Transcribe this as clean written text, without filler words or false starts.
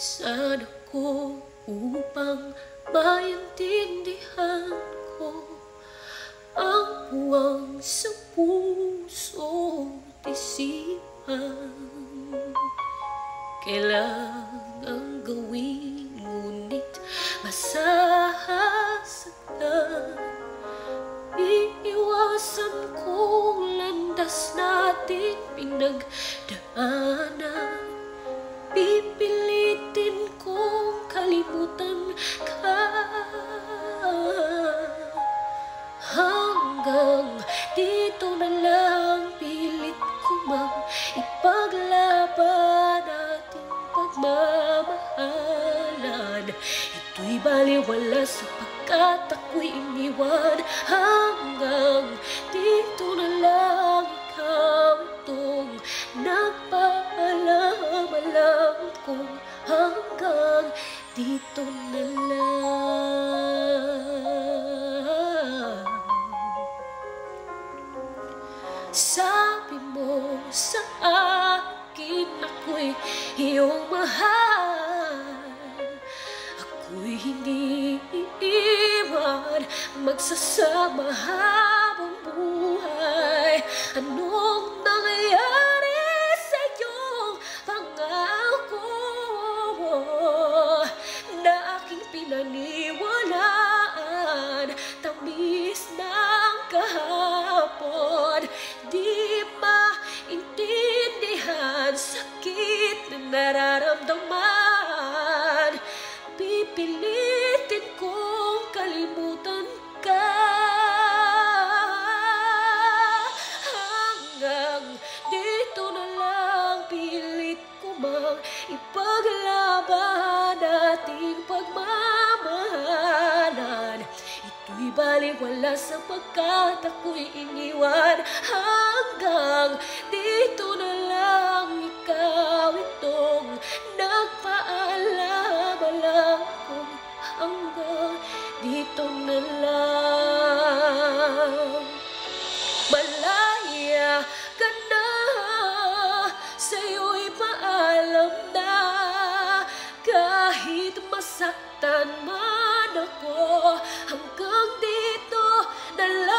Sana ko upang maintindihan ko ang buwang sa puso at isipan. Kailangang gawin, ngunit masasaktan. Iiwasan kong landas natin pinagdaanan. Pipilitin kong kalimutan ka. Hanggang dito na lang pilit ko mang ipaglaban ating pagmamahalan. Ito'y baliwala sapagkat ako'y iniwan. Hanggang dito na lang ikaw itong nagpaalam-alam kong hanggang dito na lang. Sabi mo sa akin ako'y iyong mahal. Ako'y hindi iiwan, magsasama habang buhay. Anong nangyayari sa iyong pangako na aking pinaniwalaan? Tamis ng kahapon, di maintindihan, sakit na nararamdaman. Pipilitin kong kalimutan ka. Hanggang dito na lang pilit ko mang ipaglaban ating pagmamahalan. Ito'y baliwala sapagkat ako'y iniwan. Hanggang dito na lang ikaw itong nagpaalam-alam kong hanggang dito na lang. Malaya ka na, sa'yo'y paalam na. Kahit masaktan man ako, hanggang dito na lang.